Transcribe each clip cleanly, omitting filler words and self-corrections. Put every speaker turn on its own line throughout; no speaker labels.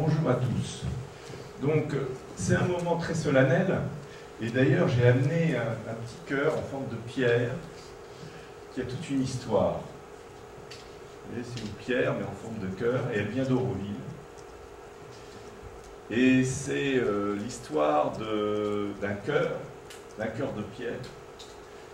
Bonjour à tous. Donc, c'est un moment très solennel, et d'ailleurs, j'ai amené un petit cœur en forme de pierre qui a toute une histoire. Vous voyez, c'est une pierre, mais en forme de cœur, et elle vient d'Auroville. Et c'est l'histoire d'un cœur de pierre,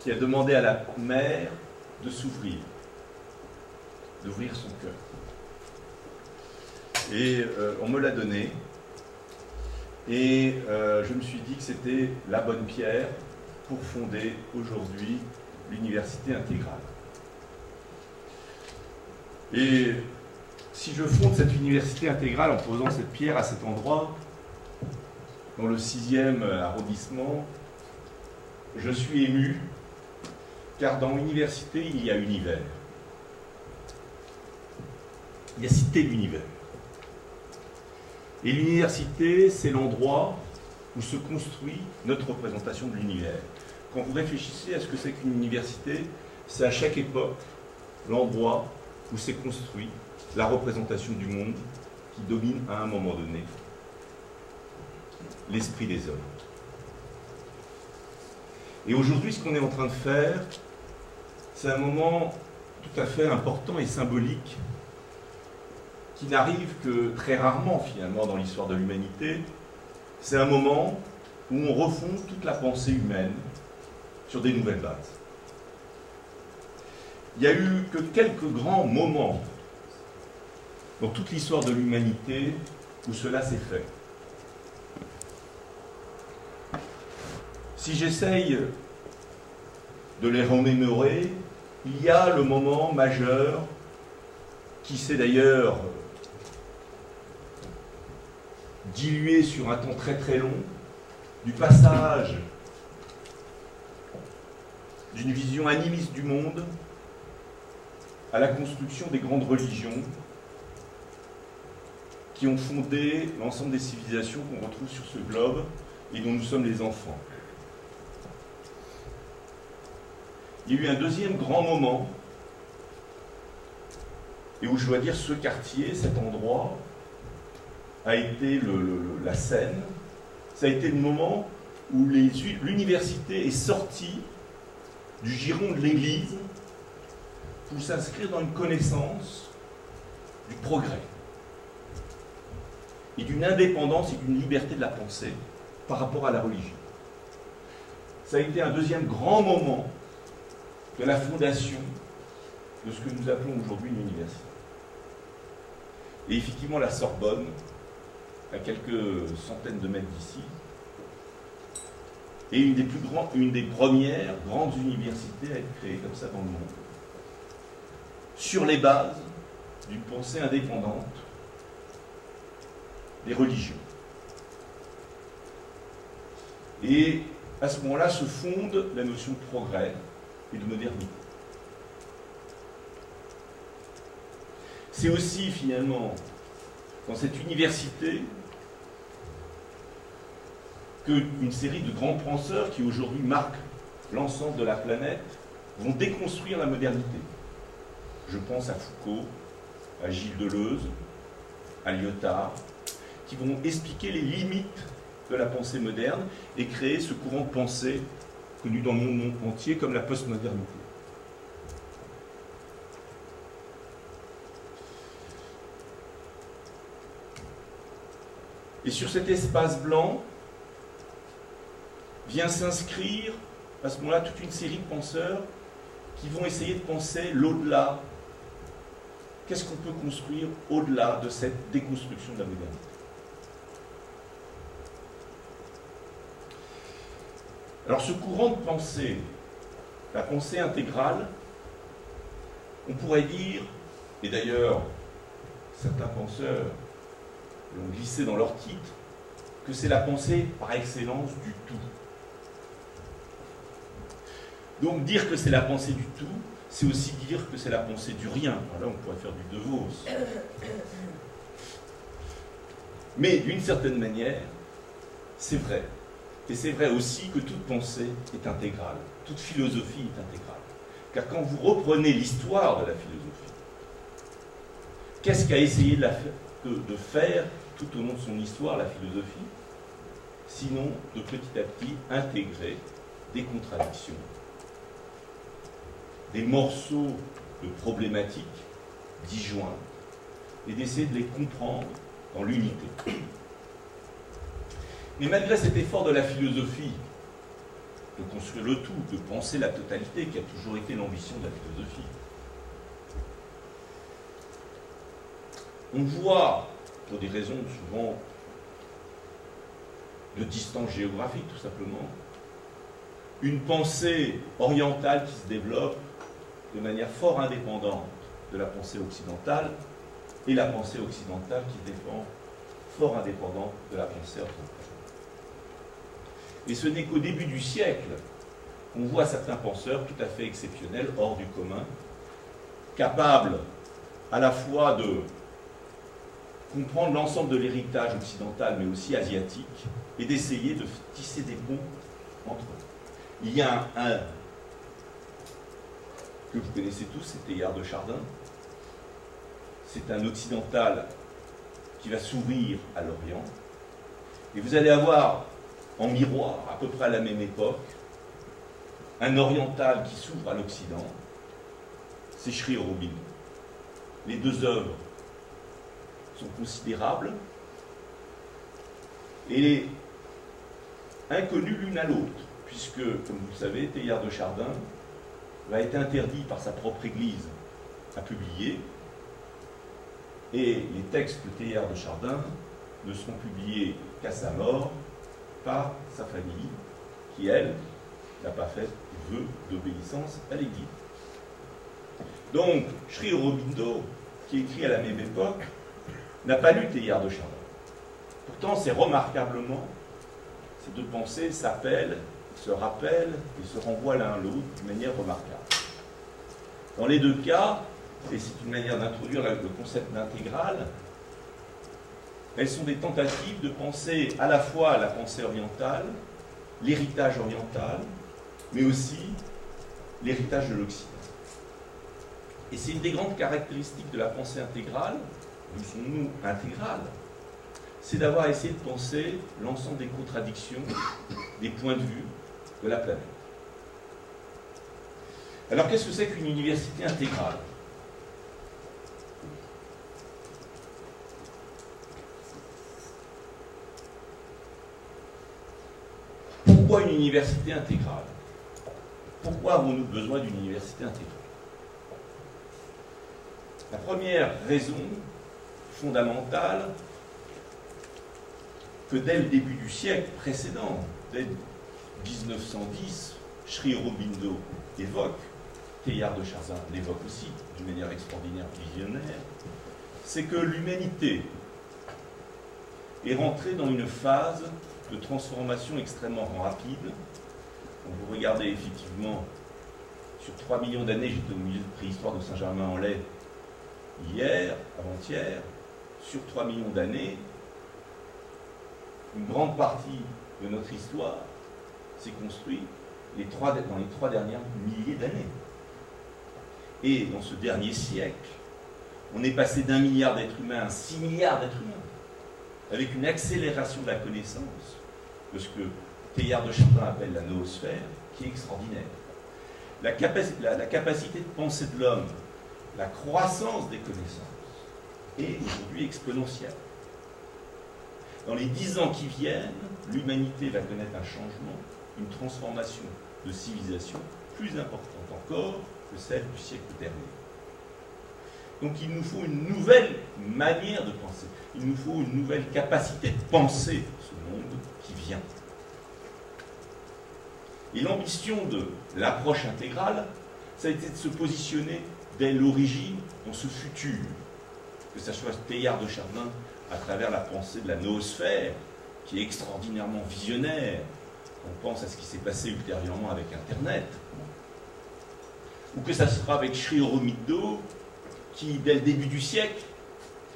qui a demandé à la mer de s'ouvrir, d'ouvrir son cœur. Et on me l'a donné, et je me suis dit que c'était la bonne pierre pour fonder aujourd'hui l'université intégrale. Et si je fonde cette université intégrale en posant cette pierre à cet endroit, dans le 6e arrondissement, je suis ému, car dans l'université, il y a univers. Il y a cité de l'univers. Et l'université, c'est l'endroit où se construit notre représentation de l'univers. Quand vous réfléchissez à ce que c'est qu'une université, c'est à chaque époque l'endroit où s'est construit la représentation du monde qui domine à un moment donné l'esprit des hommes. Et aujourd'hui, ce qu'on est en train de faire, c'est un moment tout à fait important et symbolique qui n'arrive que très rarement finalement dans l'histoire de l'humanité. C'est un moment où on refonde toute la pensée humaine sur des nouvelles bases. Il n'y a eu que quelques grands moments dans toute l'histoire de l'humanité où cela s'est fait. Si j'essaye de les remémorer, il y a le moment majeur qui s'est d'ailleurs dilué sur un temps très très long, du passage d'une vision animiste du monde à la construction des grandes religions qui ont fondé l'ensemble des civilisations qu'on retrouve sur ce globe et dont nous sommes les enfants. Il y a eu un deuxième grand moment, et où je dois dire ce quartier, cet endroit, a été la scène. Ça a été le moment où l'université est sortie du giron de l'Église pour s'inscrire dans une connaissance du progrès et d'une indépendance et d'une liberté de la pensée par rapport à la religion. Ça a été un deuxième grand moment de la fondation de ce que nous appelons aujourd'hui une université. Et effectivement, la Sorbonne, à quelques centaines de mètres d'ici, est une des premières grandes universités à être créée comme ça dans le monde, sur les bases d'une pensée indépendante des religions. Et à ce moment-là se fonde la notion de progrès et de modernité. C'est aussi finalement dans cette université qu'une série de grands penseurs qui aujourd'hui marquent l'ensemble de la planète vont déconstruire la modernité. Je pense à Foucault, à Gilles Deleuze, à Lyotard, qui vont expliquer les limites de la pensée moderne et créer ce courant de pensée connu dans le monde entier comme la postmodernité. Et sur cet espace blanc vient s'inscrire à ce moment-là toute une série de penseurs qui vont essayer de penser l'au-delà. Qu'est-ce qu'on peut construire au-delà de cette déconstruction de la modernité ? Alors ce courant de pensée, la pensée intégrale, on pourrait dire, et d'ailleurs certains penseurs l'ont glissé dans leur titre, que c'est la pensée par excellence du tout. Donc dire que c'est la pensée du tout, c'est aussi dire que c'est la pensée du rien. Alors là, on pourrait faire du De Vos. Mais d'une certaine manière, c'est vrai. Et c'est vrai aussi que toute pensée est intégrale, toute philosophie est intégrale. Car quand vous reprenez l'histoire de la philosophie, qu'est-ce qu'a essayé de faire tout au long de son histoire, la philosophie, sinon de petit à petit intégrer des contradictions, des morceaux de problématiques disjoints, et d'essayer de les comprendre dans l'unité. Mais malgré cet effort de la philosophie, de construire le tout, de penser la totalité, qui a toujours été l'ambition de la philosophie, on voit, pour des raisons souvent de distance géographique tout simplement, une pensée orientale qui se développe de manière fort indépendante de la pensée occidentale, et la pensée occidentale qui se défend fort indépendante de la pensée orientale. Et ce n'est qu'au début du siècle qu'on voit certains penseurs tout à fait exceptionnels, hors du commun, capables à la fois de comprendre l'ensemble de l'héritage occidental, mais aussi asiatique, et d'essayer de tisser des ponts entre eux. Il y a un que vous connaissez tous, c'est Teilhard de Chardin. C'est un occidental qui va s'ouvrir à l'Orient. Et vous allez avoir en miroir, à peu près à la même époque, un oriental qui s'ouvre à l'Occident. C'est Sri Aurobindo. Les deux œuvres sont considérables et inconnues l'une à l'autre, puisque, comme vous le savez, Teilhard de Chardin va être interdit par sa propre Église à publier, et les textes de Teilhard de Chardin ne seront publiés qu'à sa mort par sa famille, qui, elle, n'a pas fait vœu d'obéissance à l'Église. Donc, Sri Aurobindo, qui écrit à la même époque, n'a pas lu Teilhard de Chardin. Pourtant, c'est remarquablement, ces deux pensées s'appellent, se rappellent et se renvoient l'un à l'autre d'une manière remarquable. Dans les deux cas, et c'est une manière d'introduire le concept d'intégrale, elles sont des tentatives de penser à la fois la pensée orientale, l'héritage oriental, mais aussi l'héritage de l'Occident. Et c'est une des grandes caractéristiques de la pensée intégrale, nous sommes-nous intégrales, c'est d'avoir essayé de penser l'ensemble des contradictions, des points de vue de la planète. Alors qu'est-ce que c'est qu'une université intégrale ? Pourquoi une université intégrale ? Pourquoi avons-nous besoin d'une université intégrale ? La première raison fondamentale, que dès le début du siècle précédent, dès 1910, Sri Aurobindo évoque, Teilhard de Chardin l'évoque aussi d'une manière extraordinaire, visionnaire, c'est que l'humanité est rentrée dans une phase de transformation extrêmement rapide. Quand vous regardez effectivement sur 3 millions d'années, j'étais au musée de préhistoire de Saint-Germain-en-Laye hier, avant-hier, sur 3 millions d'années, une grande partie de notre histoire s'est construite dans les 3 dernières milliers d'années. Et dans ce dernier siècle, on est passé d'1 milliard d'êtres humains à 6 milliards d'êtres humains, avec une accélération de la connaissance, de ce que Teilhard de Chardin appelle la noosphère, qui est extraordinaire. La capacité de pensée de l'homme, la croissance des connaissances, est aujourd'hui exponentielle. Dans les 10 ans qui viennent, l'humanité va connaître un changement, une transformation de civilisation plus importante encore que celle du siècle dernier. Donc il nous faut une nouvelle manière de penser, il nous faut une nouvelle capacité de penser ce monde qui vient. Et l'ambition de l'approche intégrale, ça a été de se positionner dès l'origine dans ce futur, que ce soit Teilhard de Chardin à travers la pensée de la noosphère, qui est extraordinairement visionnaire. On pense à ce qui s'est passé ultérieurement avec Internet. Ou que ça sera avec Sri Aurobindo, qui, dès le début du siècle,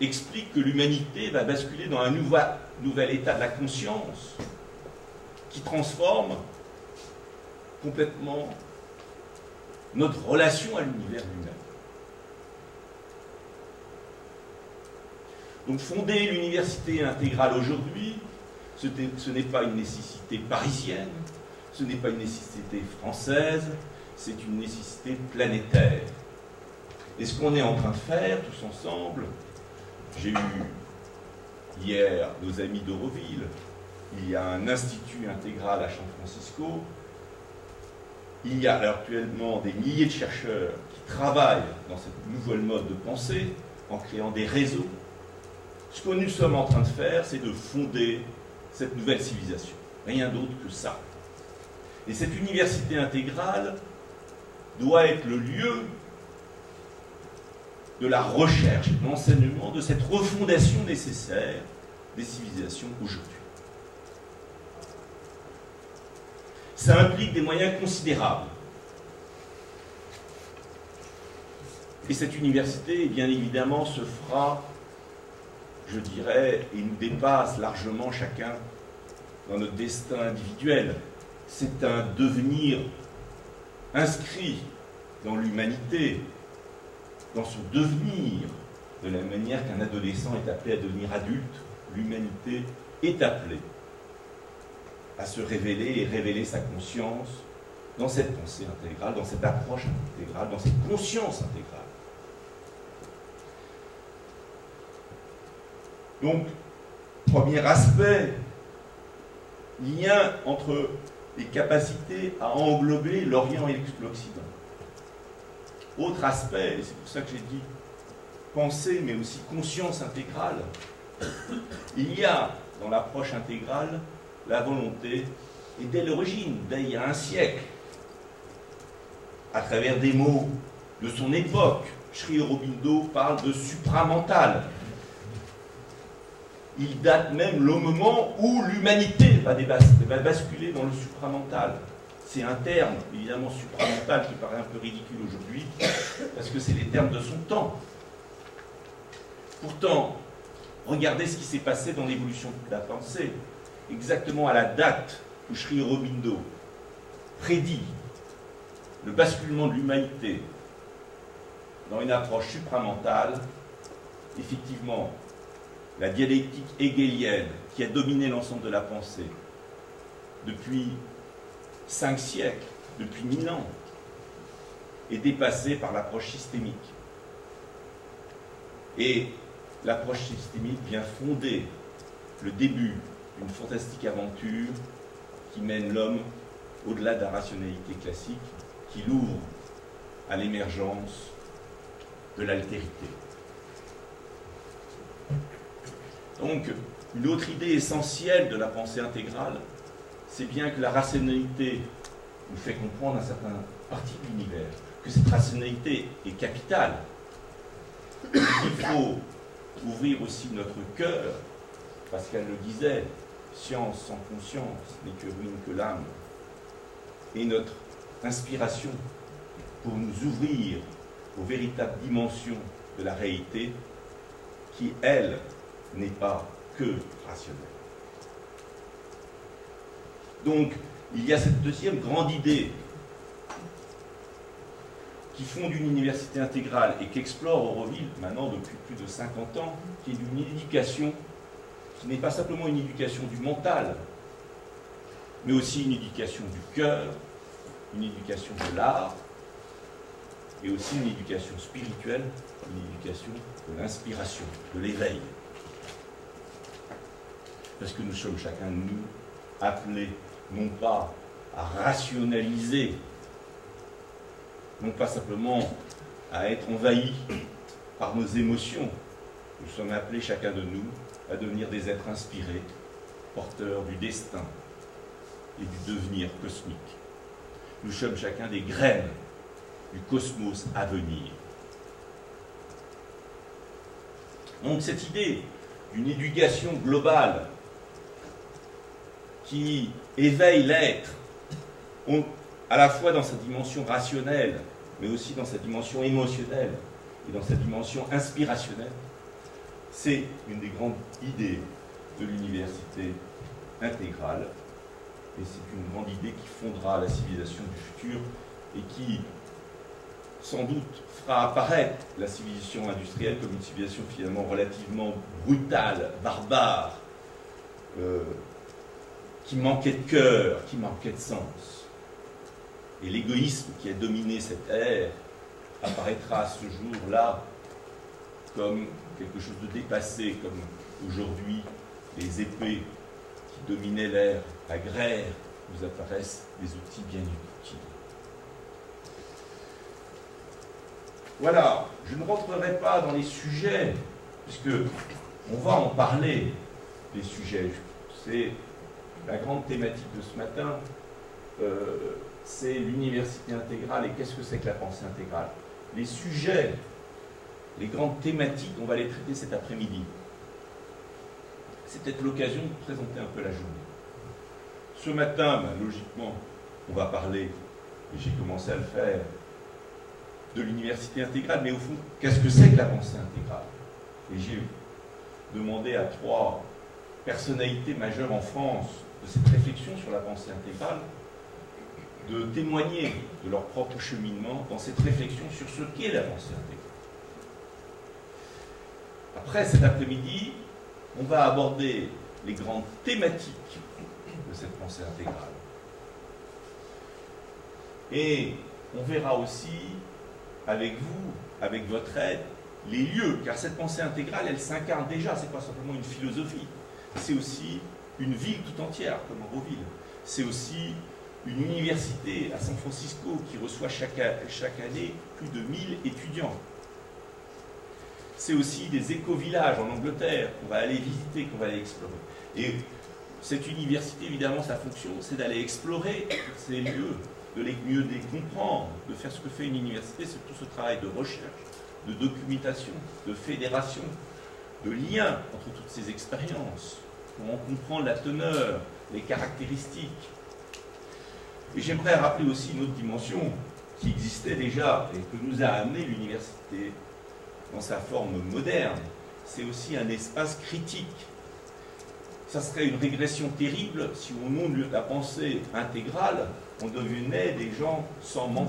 explique que l'humanité va basculer dans un nouvel état de la conscience, qui transforme complètement notre relation à l'univers lui-même. Donc fonder l'université intégrale aujourd'hui, ce n'est pas une nécessité parisienne, ce n'est pas une nécessité française, c'est une nécessité planétaire. Et ce qu'on est en train de faire tous ensemble, j'ai eu hier nos amis d'Euroville, il y a un institut intégral à San Francisco, il y a actuellement des milliers de chercheurs qui travaillent dans cette nouvelle mode de pensée en créant des réseaux. Ce que nous sommes en train de faire, c'est de fonder cette nouvelle civilisation. Rien d'autre que ça. Et cette université intégrale doit être le lieu de la recherche, de l'enseignement, de cette refondation nécessaire des civilisations aujourd'hui. Ça implique des moyens considérables. Et cette université, bien évidemment, se fera, je dirais, et nous dépasse largement chacun dans notre destin individuel. C'est un devenir inscrit dans l'humanité, dans son devenir, de la manière qu'un adolescent est appelé à devenir adulte, l'humanité est appelée à se révéler et révéler sa conscience dans cette pensée intégrale, dans cette approche intégrale, dans cette conscience intégrale. Donc, premier aspect, lien entre les capacités à englober l'Orient et l'Occident. Autre aspect, et c'est pour ça que j'ai dit pensée, mais aussi conscience intégrale, il y a dans l'approche intégrale la volonté, et dès l'origine, dès il y a un siècle, à travers des mots de son époque, Sri Aurobindo parle de supramental. Il date même le moment où l'humanité va basculer dans le supramental. C'est un terme, évidemment, supramental qui paraît un peu ridicule aujourd'hui, parce que c'est les termes de son temps. Pourtant, regardez ce qui s'est passé dans l'évolution de la pensée. Exactement à la date où Sri Aurobindo prédit le basculement de l'humanité dans une approche supramentale, effectivement, la dialectique hegélienne qui a dominé l'ensemble de la pensée depuis 5 siècles, depuis 1000 ans, est dépassée par l'approche systémique. Et l'approche systémique vient fonder le début d'une fantastique aventure qui mène l'homme au-delà de la rationalité classique, qui l'ouvre à l'émergence de l'altérité. Donc, une autre idée essentielle de la pensée intégrale, c'est bien que la rationalité nous fait comprendre un certain parti de l'univers, que cette rationalité est capitale. Il faut ouvrir aussi notre cœur, Pascal le disait, science sans conscience n'est que ruine que l'âme, et notre inspiration pour nous ouvrir aux véritables dimensions de la réalité qui, elle, n'est pas que rationnelle. Donc, il y a cette deuxième grande idée qui fonde une université intégrale et qu'explore Auroville maintenant depuis plus de 50 ans, qui est d'une éducation qui n'est pas simplement une éducation du mental, mais aussi une éducation du cœur, une éducation de l'art, et aussi une éducation spirituelle, une éducation de l'inspiration, de l'éveil. Parce que nous sommes chacun de nous appelés non pas à rationaliser, non pas simplement à être envahis par nos émotions. Nous sommes appelés chacun de nous à devenir des êtres inspirés, porteurs du destin et du devenir cosmique. Nous sommes chacun des graines du cosmos à venir. Donc cette idée d'une éducation globale qui éveille l'être, à la fois dans sa dimension rationnelle, mais aussi dans sa dimension émotionnelle et dans sa dimension inspirationnelle, c'est une des grandes idées de l'université intégrale. Et c'est une grande idée qui fondera la civilisation du futur et qui sans doute, fera apparaître la civilisation industrielle comme une civilisation finalement relativement brutale, barbare, qui manquait de cœur, qui manquait de sens. Et l'égoïsme qui a dominé cette ère apparaîtra à ce jour-là comme quelque chose de dépassé, comme aujourd'hui les épées qui dominaient l'ère agraire nous apparaissent des outils bien utiles. Voilà, je ne rentrerai pas dans les sujets, puisque on va en parler, des sujets. C'est la grande thématique de ce matin, c'est l'université intégrale et qu'est-ce que c'est que la pensée intégrale. Les sujets, les grandes thématiques, on va les traiter cet après-midi. C'est peut-être l'occasion de présenter un peu la journée. Ce matin, logiquement, on va parler, et j'ai commencé à le faire, de l'université intégrale, mais au fond, qu'est-ce que c'est que la pensée intégrale? Et j'ai demandé à 3 personnalités majeures en France de cette réflexion sur la pensée intégrale de témoigner de leur propre cheminement dans cette réflexion sur ce qu'est la pensée intégrale. Après, cet après-midi, on va aborder les grandes thématiques de cette pensée intégrale. Et on verra aussi avec vous, avec votre aide, les lieux, car cette pensée intégrale, elle s'incarne déjà, c'est pas simplement une philosophie, c'est aussi une ville tout entière, comme Auroville. C'est aussi une université à San Francisco qui reçoit chaque année plus de 1000 étudiants. C'est aussi des éco-villages en Angleterre qu'on va aller visiter, qu'on va aller explorer. Et cette université, évidemment, sa fonction, c'est d'aller explorer ces lieux, de mieux les comprendre, de faire ce que fait une université, c'est tout ce travail de recherche, de documentation, de fédération, de lien entre toutes ces expériences, pour en comprendre la teneur, les caractéristiques. Et j'aimerais rappeler aussi une autre dimension qui existait déjà et que nous a amené l'université dans sa forme moderne, c'est aussi un espace critique. Ça serait une régression terrible si au nom de la pensée intégrale, on devenait des gens sans mental.